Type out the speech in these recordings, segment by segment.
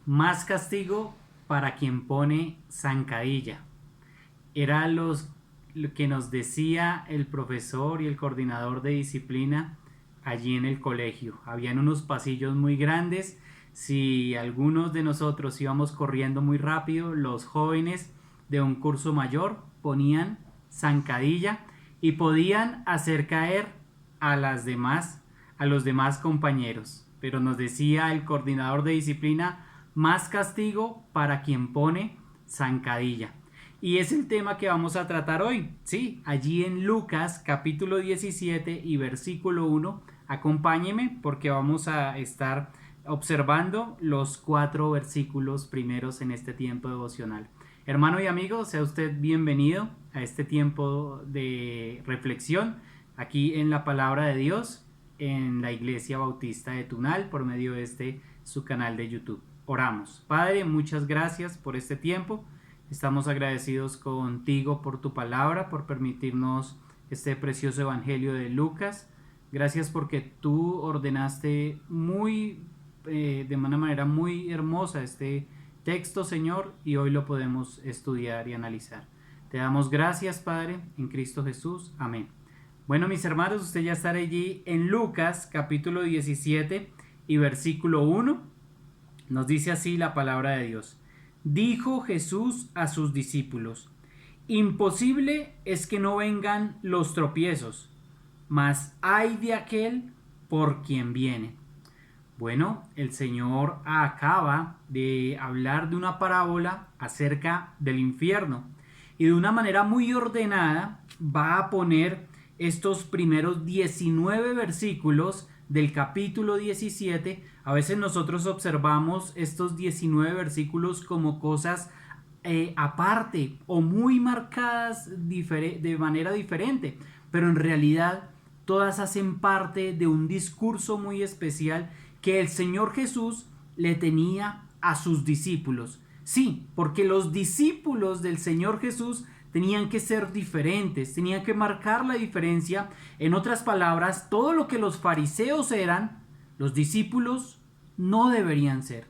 Más castigo para quien pone zancadilla. Era lo que nos decía el profesor y el coordinador de disciplina allí en el colegio. Habían unos pasillos muy grandes. Si algunos de nosotros íbamos corriendo muy rápido, los jóvenes de un curso mayor ponían zancadilla y podían hacer caer a los demás compañeros. Pero nos decía el coordinador de disciplina: más castigo para quien pone zancadilla. Y es el tema que vamos a tratar hoy, ¿sí? Allí en Lucas capítulo 17 y versículo 1, acompáñeme porque vamos a estar observando los 4 versículos primeros en este tiempo devocional. Hermano y amigo, sea usted bienvenido a este tiempo de reflexión aquí en la palabra de Dios en la Iglesia Bautista de Tunal por medio de su canal de YouTube. Oramos. Padre, muchas gracias por este tiempo. Estamos agradecidos contigo por tu palabra, por permitirnos este precioso evangelio de Lucas. Gracias porque tú ordenaste de una manera muy hermosa este texto, Señor, y hoy lo podemos estudiar y analizar. Te damos gracias, Padre, en Cristo Jesús. Amén. Bueno, mis hermanos, usted ya estará allí en Lucas capítulo 17 y versículo 1. Nos dice así la palabra de Dios. Dijo Jesús a sus discípulos: imposible es que no vengan los tropiezos, mas ay de aquel por quien viene. Bueno, el Señor acaba de hablar de una parábola acerca del infierno y de una manera muy ordenada va a poner estos primeros 19 versículos del capítulo 17. A veces nosotros observamos estos 19 versículos como cosas aparte o muy marcadas de manera diferente, pero en realidad todas hacen parte de un discurso muy especial que el Señor Jesús le tenía a sus discípulos. Sí, porque los discípulos del Señor Jesús tenían que ser diferentes, tenían que marcar la diferencia. En otras palabras, todo lo que los fariseos eran, los discípulos no deberían ser.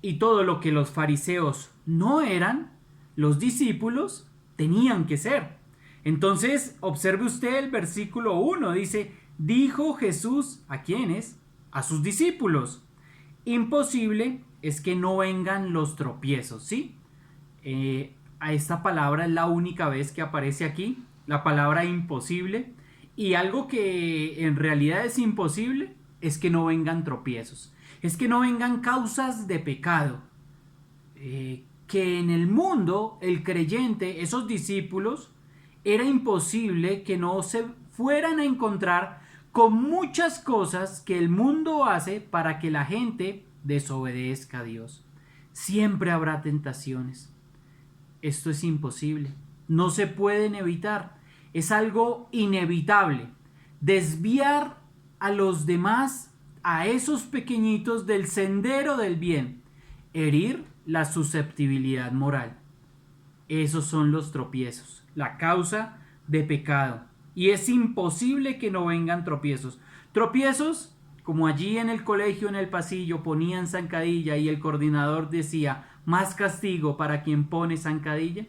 Y todo lo que los fariseos no eran, los discípulos tenían que ser. Entonces, observe usted el versículo 1, dice: dijo Jesús, ¿a quiénes? A sus discípulos: imposible es que no vengan los tropiezos, ¿sí? A esta palabra es la única vez que aparece aquí, la palabra imposible, y algo que en realidad es imposible es que no vengan tropiezos, es que no vengan causas de pecado, que en el mundo el creyente, esos discípulos, era imposible que no se fueran a encontrar con muchas cosas que el mundo hace para que la gente desobedezca a Dios. Siempre habrá tentaciones. Esto es imposible, no se pueden evitar, es algo inevitable. Desviar a los demás, a esos pequeñitos, del sendero del bien, herir la susceptibilidad moral. Esos son los tropiezos, la causa de pecado. Y es imposible que no vengan tropiezos. Tropiezos como allí en el colegio, en el pasillo, ponían zancadilla y el coordinador decía: más castigo para quien pone zancadilla.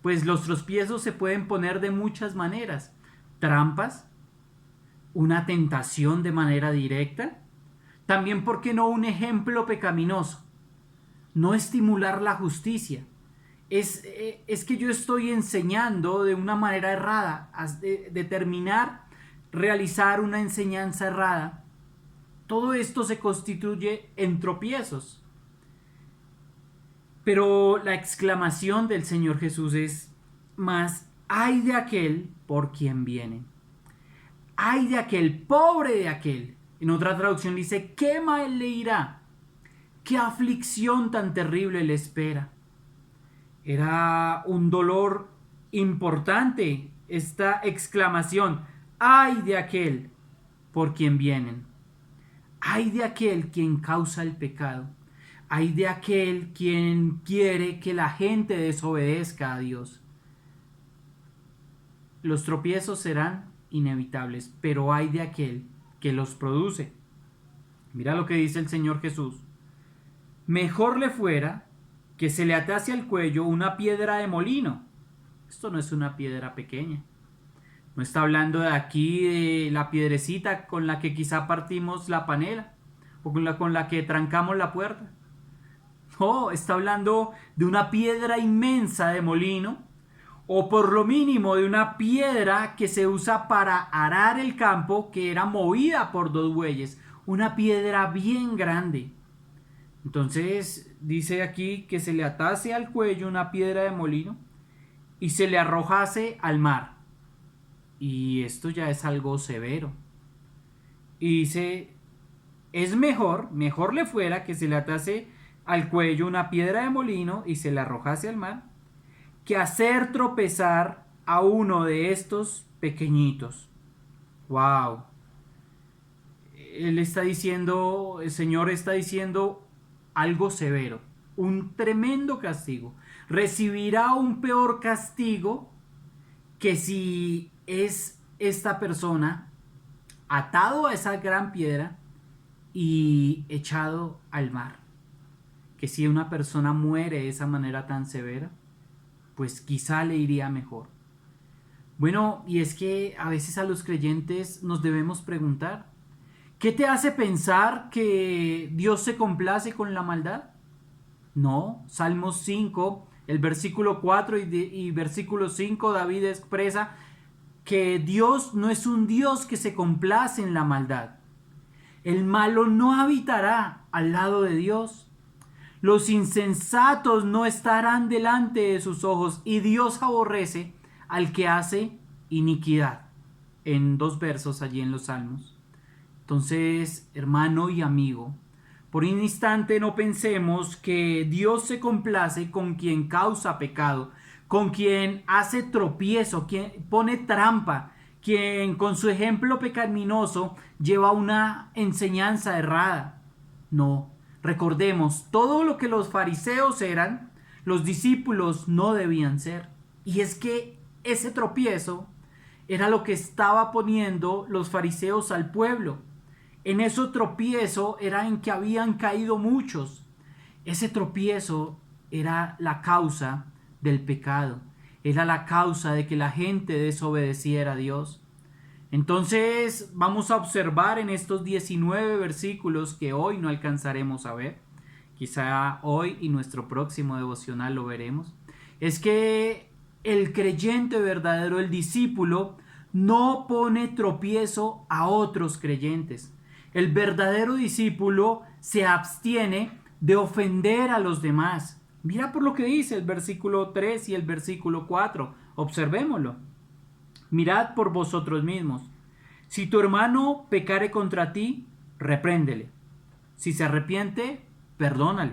Pues los tropiezos se pueden poner de muchas maneras. Trampas, una tentación de manera directa. También, ¿por qué no, un ejemplo pecaminoso? No estimular la justicia. Es que yo estoy enseñando de una manera errada, realizar una enseñanza errada. Todo esto se constituye en tropiezos. Pero la exclamación del Señor Jesús es: mas ay de aquel por quien viene. Ay de aquel, pobre de aquel. En otra traducción dice: qué mal le irá, qué aflicción tan terrible le espera. Era un dolor importante esta exclamación: ay de aquel por quien vienen. Ay de aquel quien causa el pecado. Ay de aquel quien quiere que la gente desobedezca a Dios. Los tropiezos serán inevitables, pero ay de aquel que los produce. Mira lo que dice el Señor Jesús: mejor le fuera que se le atase al cuello una piedra de molino. Esto no es una piedra pequeña. No está hablando de aquí de la piedrecita con la que quizá partimos la panela o con la que trancamos la puerta. No, está hablando de una piedra inmensa de molino o por lo mínimo de una piedra que se usa para arar el campo, que era movida por dos bueyes. Una piedra bien grande. Entonces dice aquí que se le atase al cuello una piedra de molino y se le arrojase al mar. Y esto ya es algo severo. Y dice, es mejor le fuera que se le atase al cuello una piedra de molino y se le arrojase al mar, que hacer tropezar a uno de estos pequeñitos. Wow. Él está diciendo, el Señor está diciendo algo severo, un tremendo castigo. Recibirá un peor castigo que si es esta persona atado a esa gran piedra y echado al mar. Que si una persona muere de esa manera tan severa, pues quizá le iría mejor. Bueno, y es que a veces a los creyentes nos debemos preguntar, ¿qué te hace pensar que Dios se complace con la maldad? No, Salmos 5, el versículo 4 y versículo 5, David expresa que Dios no es un Dios que se complace en la maldad. El malo no habitará al lado de Dios. Los insensatos no estarán delante de sus ojos y Dios aborrece al que hace iniquidad. En 2 versos allí en los Salmos. Entonces, hermano y amigo, por un instante no pensemos que Dios se complace con quien causa pecado, con quien hace tropiezo, quien pone trampa, quien con su ejemplo pecaminoso lleva una enseñanza errada. No, recordemos, todo lo que los fariseos eran, los discípulos no debían ser. Y es que ese tropiezo era lo que estaba poniendo los fariseos al pueblo. En ese tropiezo era en que habían caído muchos. Ese tropiezo era la causa del pecado. Era la causa de que la gente desobedeciera a Dios. Entonces vamos a observar en estos 19 versículos que hoy no alcanzaremos a ver. Quizá hoy y nuestro próximo devocional lo veremos. Es que el creyente verdadero, el discípulo, no pone tropiezo a otros creyentes. El verdadero discípulo se abstiene de ofender a los demás. Mira por lo que dice el versículo 3 y el versículo 4. Observémoslo. Mirad por vosotros mismos. Si tu hermano pecare contra ti, repréndele. Si se arrepiente, perdónale.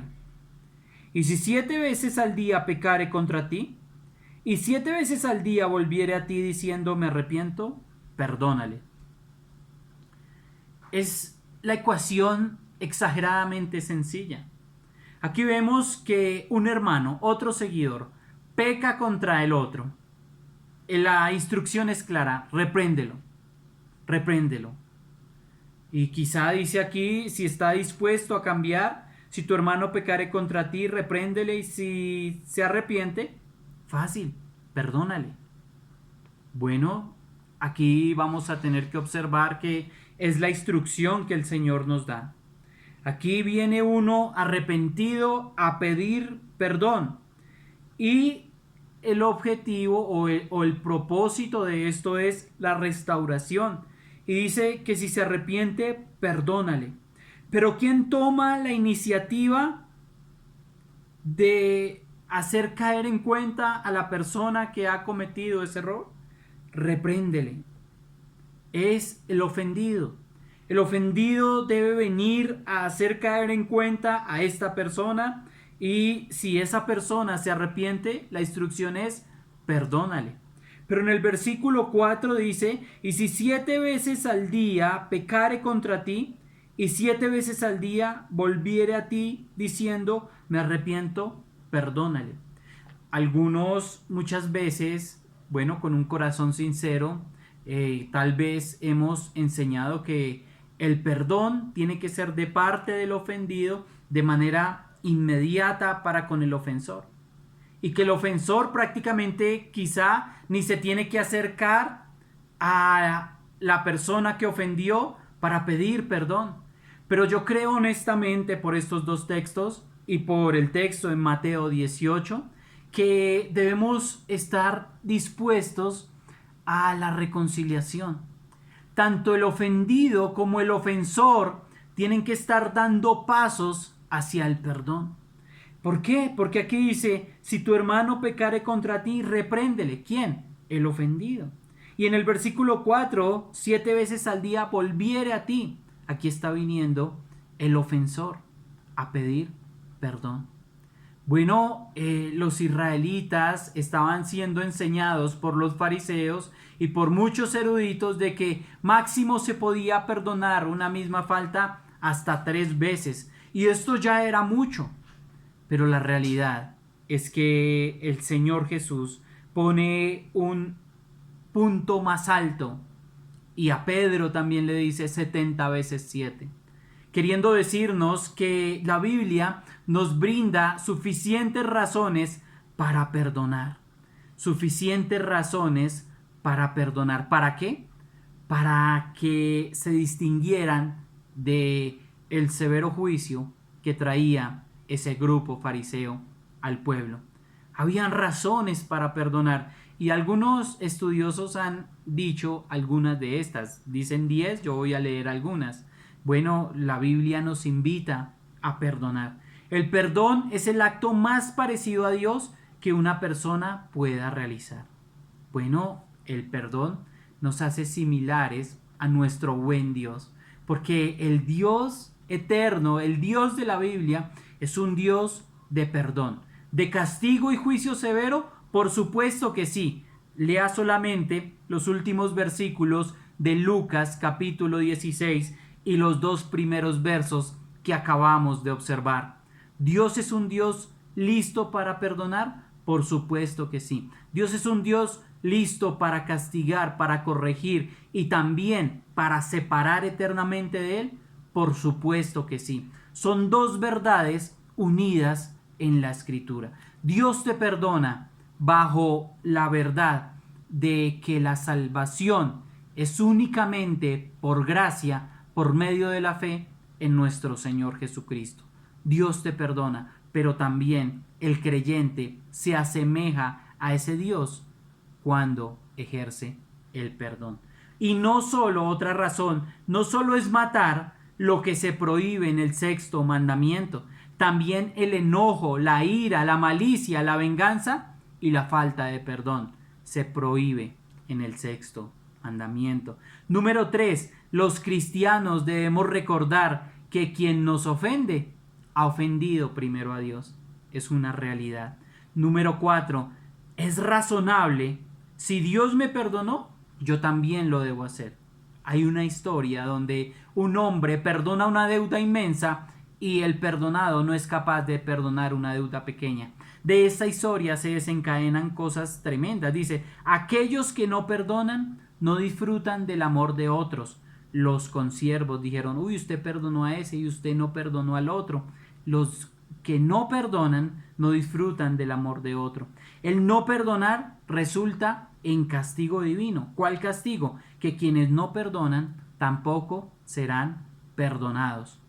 Y si 7 veces al día pecare contra ti, y 7 veces al día volviere a ti diciendo me arrepiento, perdónale. Es la ecuación exageradamente sencilla. Aquí vemos que un hermano, otro seguidor, peca contra el otro. La instrucción es clara, repréndelo, repréndelo. Y quizá dice aquí, si está dispuesto a cambiar, si tu hermano pecare contra ti, repréndele y si se arrepiente, fácil, perdónale. Bueno, aquí vamos a tener que observar que es la instrucción que el Señor nos da. Aquí viene uno arrepentido a pedir perdón. Y el objetivo o el propósito de esto es la restauración. Y dice que si se arrepiente, perdónale. Pero ¿quién toma la iniciativa de hacer caer en cuenta a la persona que ha cometido ese error? Repréndele. Es el ofendido. El ofendido debe venir a hacer caer en cuenta a esta persona y si esa persona se arrepiente, la instrucción es perdónale. Pero en el versículo 4 dice, y si 7 veces al día pecare contra ti, y 7 veces al día volviere a ti diciendo, me arrepiento, perdónale. Algunos muchas veces, bueno, con un corazón sincero, tal vez hemos enseñado que el perdón tiene que ser de parte del ofendido de manera inmediata para con el ofensor. Y que el ofensor prácticamente quizá ni se tiene que acercar a la persona que ofendió para pedir perdón. Pero yo creo honestamente por estos dos textos y por el texto en Mateo 18 que debemos estar dispuestos a la reconciliación. Tanto el ofendido como el ofensor tienen que estar dando pasos hacia el perdón. ¿Por qué? Porque aquí dice, si tu hermano pecare contra ti, repréndele. ¿Quién? El ofendido. Y en el versículo 4, 7 veces al día volviere a ti. Aquí está viniendo el ofensor a pedir perdón. Bueno, los israelitas estaban siendo enseñados por los fariseos y por muchos eruditos de que máximo se podía perdonar una misma falta hasta 3 veces. Y esto ya era mucho. Pero la realidad es que el Señor Jesús pone un punto más alto y a Pedro también le dice 70 veces 7, queriendo decirnos que la Biblia nos brinda suficientes razones para perdonar. Suficientes razones para perdonar. ¿Para qué? Para que se distinguieran de el severo juicio que traía ese grupo fariseo al pueblo. Habían razones para perdonar y algunos estudiosos han dicho algunas de estas. Dicen 10, yo voy a leer algunas. Bueno, la Biblia nos invita a perdonar. El perdón es el acto más parecido a Dios que una persona pueda realizar. Bueno, el perdón nos hace similares a nuestro buen Dios, porque el Dios eterno, el Dios de la Biblia, es un Dios de perdón. ¿De castigo y juicio severo? Por supuesto que sí. Lea solamente los últimos versículos de Lucas capítulo 16 y los 2 primeros versos que acabamos de observar. ¿Dios es un Dios listo para perdonar? Por supuesto que sí. Dios es un Dios listo para castigar, para corregir y también para separar eternamente de Él. Por supuesto que sí. Son dos verdades unidas en la Escritura. Dios te perdona bajo la verdad de que la salvación es únicamente por gracia, por medio de la fe en nuestro Señor Jesucristo. Dios te perdona, pero también el creyente se asemeja a ese Dios cuando ejerce el perdón. Y no solo, otra razón, no solo es matar lo que se prohíbe en el 6º mandamiento, también el enojo, la ira, la malicia, la venganza y la falta de perdón se prohíbe en el 6º mandamiento. Número 3, los cristianos debemos recordar que quien nos ofende ha ofendido primero a Dios. Es una realidad. Número 4, es razonable. Si Dios me perdonó, yo también lo debo hacer. Hay una historia donde un hombre perdona una deuda inmensa y el perdonado no es capaz de perdonar una deuda pequeña. De esta historia se desencadenan cosas tremendas. Dice, aquellos que no perdonan no disfrutan del amor de otros. Los consiervos dijeron, uy, usted perdonó a ese y usted no perdonó al otro. Los que no perdonan no disfrutan del amor de otro. El no perdonar resulta en castigo divino. ¿Cuál castigo? Que quienes no perdonan tampoco serán perdonados.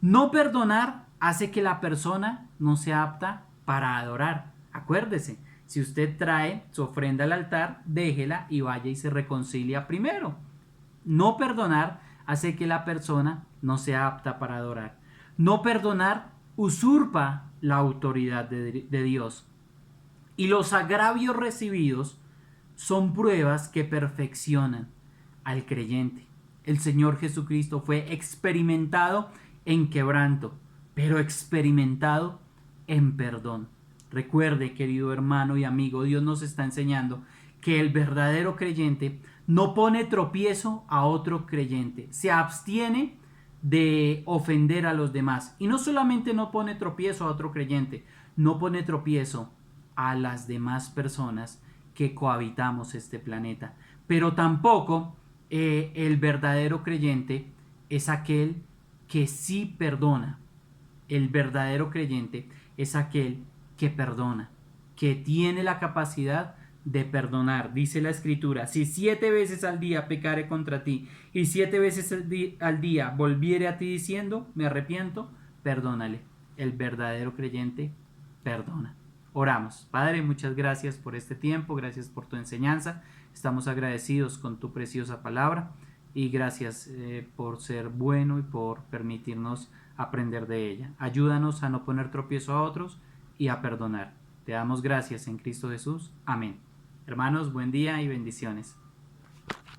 No perdonar hace que la persona no sea apta para adorar. Acuérdese, si usted trae su ofrenda al altar, déjela y vaya y se reconcilia primero. No perdonar hace que la persona no sea apta para adorar. No perdonar usurpa la autoridad de Dios. Y los agravios recibidos son pruebas que perfeccionan al creyente. El Señor Jesucristo fue experimentado en quebranto, pero experimentado en perdón. Recuerde, querido hermano y amigo, Dios nos está enseñando que el verdadero creyente no pone tropiezo a otro creyente, se abstiene de ofender a los demás. Y no solamente no pone tropiezo a otro creyente, no pone tropiezo a las demás personas que cohabitamos este planeta. Pero tampoco el verdadero creyente es aquel que sí perdona. El verdadero creyente es aquel que perdona, que tiene la capacidad de perdonar. Dice la Escritura, si 7 veces al día pecare contra ti y 7 veces al día volviere a ti diciendo, me arrepiento, perdónale. El verdadero creyente perdona. Oramos. Padre, muchas gracias por este tiempo, gracias por tu enseñanza. Estamos agradecidos con tu preciosa palabra y gracias por ser bueno y por permitirnos aprender de ella. Ayúdanos a no poner tropiezo a otros y a perdonar. Te damos gracias en Cristo Jesús. Amén. Hermanos, buen día y bendiciones.